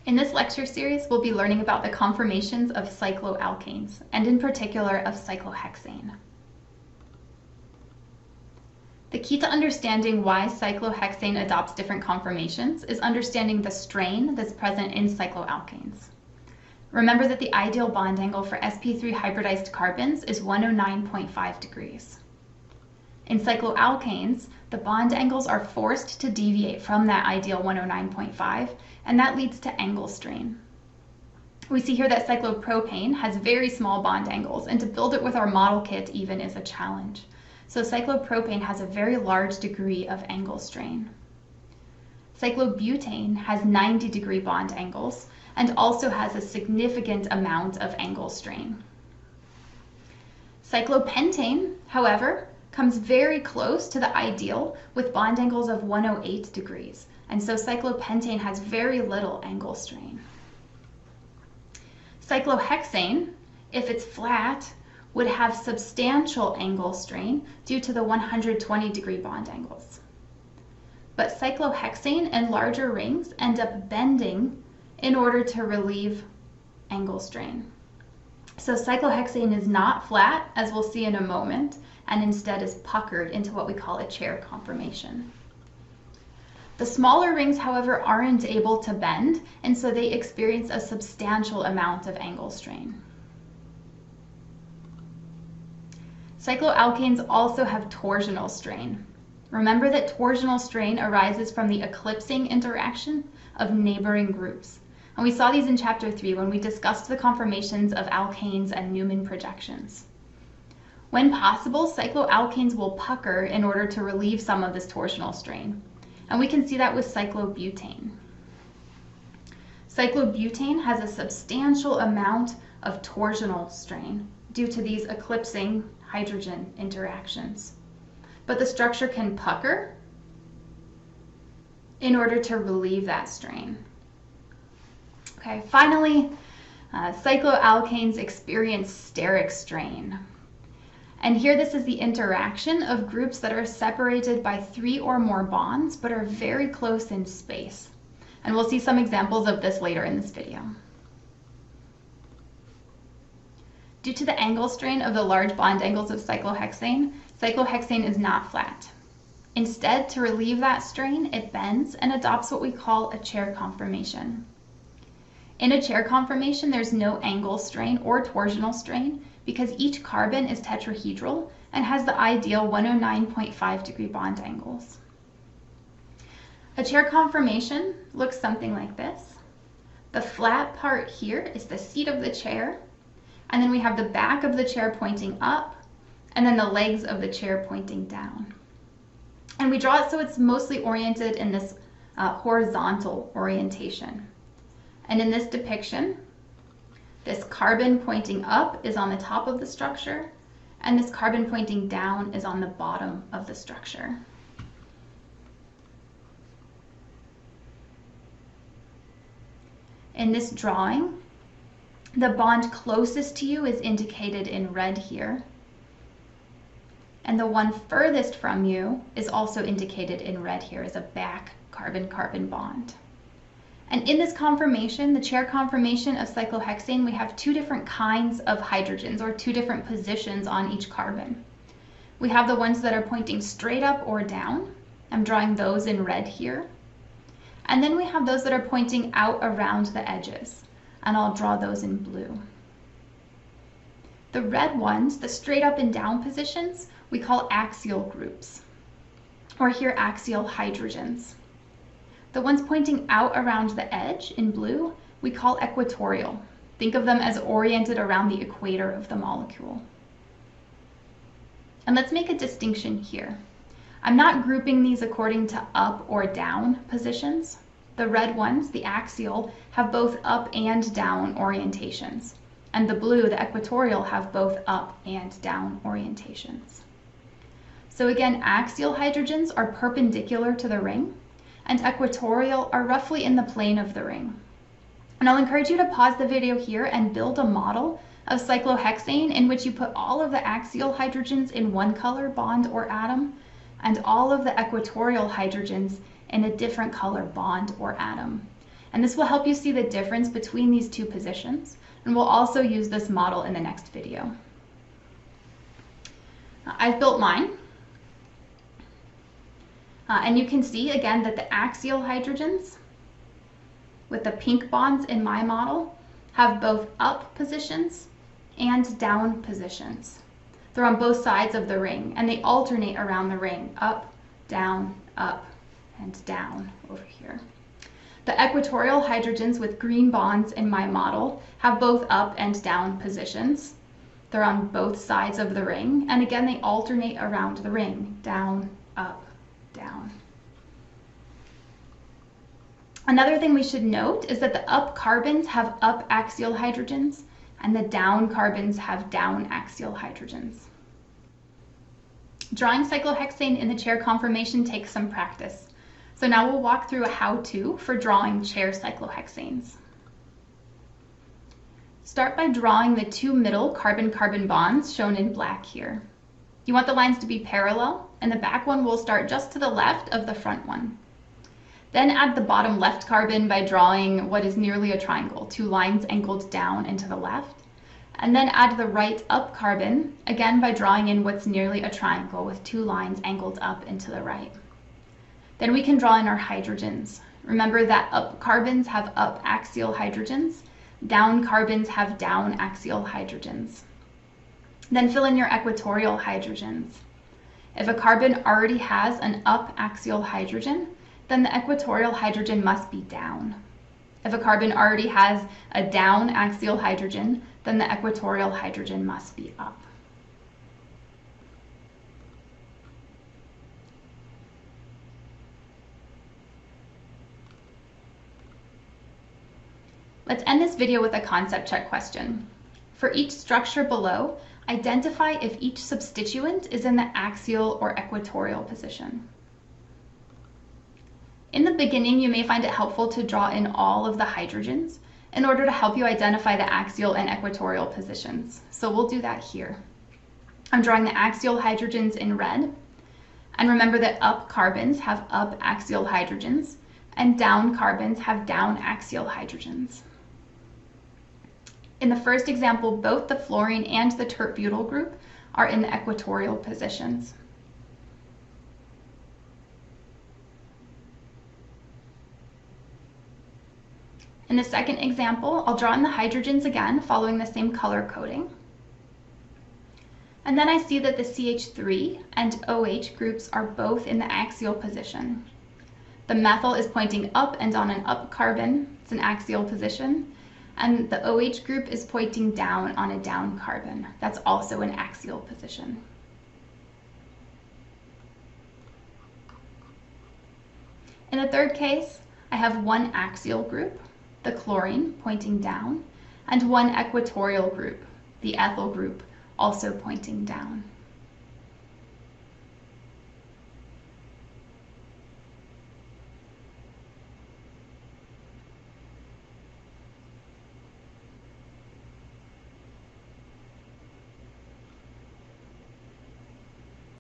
In this lecture series, we'll be learning about the conformations of cycloalkanes, and in particular of cyclohexane. The key to understanding why cyclohexane adopts different conformations is understanding the strain that's present in cycloalkanes. Remember that the ideal bond angle for sp3 hybridized carbons is 109.5 degrees. In cycloalkanes, the bond angles are forced to deviate from that ideal 109.5, and that leads to angle strain. We see here that cyclopropane has very small bond angles, and to build it with our model kit even is a challenge. So cyclopropane has a very large degree of angle strain. Cyclobutane has 90-degree bond angles and also has a significant amount of angle strain. Cyclopentane, however, comes very close to the ideal with bond angles of 108 degrees, and so cyclopentane has very little angle strain. Cyclohexane, if it's flat, would have substantial angle strain due to the 120-degree bond angles. But cyclohexane and larger rings end up bending in order to relieve angle strain. So cyclohexane is not flat, as we'll see in a moment, and instead is puckered into what we call a chair conformation. The smaller rings, however, aren't able to bend, and so they experience a substantial amount of angle strain. Cycloalkanes also have torsional strain. Remember that torsional strain arises from the eclipsing interaction of neighboring groups. And we saw these in Chapter 3 when we discussed the conformations of alkanes and Newman projections. When possible, cycloalkanes will pucker in order to relieve some of this torsional strain. And we can see that with cyclobutane. Cyclobutane has a substantial amount of torsional strain due to these eclipsing hydrogen interactions. But the structure can pucker in order to relieve that strain. Okay, finally, cycloalkanes experience steric strain. And here this is the interaction of groups that are separated by 3 or more bonds but are very close in space. And we'll see some examples of this later in this video. Due to the angle strain of the large bond angles of cyclohexane, cyclohexane is not flat. Instead, to relieve that strain, it bends and adopts what we call a chair conformation. In a chair conformation, there's no angle strain or torsional strain because each carbon is tetrahedral and has the ideal 109.5 degree bond angles. A chair conformation looks something like this. The flat part here is the seat of the chair, and then we have the back of the chair pointing up, and then the legs of the chair pointing down. And we draw it so it's mostly oriented in this horizontal orientation. And in this depiction, this carbon pointing up is on the top of the structure, and this carbon pointing down is on the bottom of the structure. In this drawing, the bond closest to you is indicated in red here, and the one furthest from you is also indicated in red here as a back carbon-carbon bond. And in this conformation, the chair conformation of cyclohexane, we have 2 different kinds of hydrogens, or 2 different positions on each carbon. We have the ones that are pointing straight up or down. I'm drawing those in red here. And then we have those that are pointing out around the edges, and I'll draw those in blue. The red ones, the straight up and down positions, we call axial groups, or here axial hydrogens. The ones pointing out around the edge in blue, we call equatorial. Think of them as oriented around the equator of the molecule. And let's make a distinction here. I'm not grouping these according to up or down positions. The red ones, the axial, have both up and down orientations. And the blue, the equatorial, have both up and down orientations. So again, axial hydrogens are perpendicular to the ring, and equatorial are roughly in the plane of the ring. And I'll encourage you to pause the video here and build a model of cyclohexane in which you put all of the axial hydrogens in one color bond or atom, and all of the equatorial hydrogens in a different color bond or atom. And this will help you see the difference between these two positions. And we'll also use this model in the next video. I've built mine. And you can see again that the axial hydrogens with the pink bonds in my model have both up positions and down positions. They're on both sides of the ring and they alternate around the ring, up, and down over here. The equatorial hydrogens with green bonds in my model have both up and down positions. They're on both sides of the ring, and again they alternate around the ring, down, up, down. Another thing we should note is that the up carbons have up axial hydrogens and the down carbons have down axial hydrogens. Drawing cyclohexane in the chair conformation takes some practice. So now we'll walk through a how-to for drawing chair cyclohexanes. Start by drawing the two middle carbon-carbon bonds shown in black here. You want the lines to be parallel, and the back one will start just to the left of the front one. Then add the bottom left carbon by drawing what is nearly a triangle, two lines angled down and to the left. And then add the right up carbon, again by drawing in what's nearly a triangle with two lines angled up and to the right. Then we can draw in our hydrogens. Remember that up carbons have up axial hydrogens, down carbons have down axial hydrogens. Then fill in your equatorial hydrogens. If a carbon already has an up axial hydrogen, then the equatorial hydrogen must be down. If a carbon already has a down axial hydrogen, then the equatorial hydrogen must be up. Let's end this video with a concept check question. For each structure below, identify if each substituent is in the axial or equatorial position. In the beginning, you may find it helpful to draw in all of the hydrogens in order to help you identify the axial and equatorial positions. So we'll do that here. I'm drawing the axial hydrogens in red. And remember that up carbons have up axial hydrogens and down carbons have down axial hydrogens. In the first example, both the fluorine and the tert-butyl group are in the equatorial positions. In the second example, I'll draw in the hydrogens again, following the same color coding. And then I see that the CH3 and OH groups are both in the axial position. The methyl is pointing up and on an up carbon, it's an axial position, and the OH group is pointing down on a down carbon, that's also an axial position. In the third case, I have one axial group, the chlorine, pointing down, and one equatorial group, the ethyl group, also pointing down.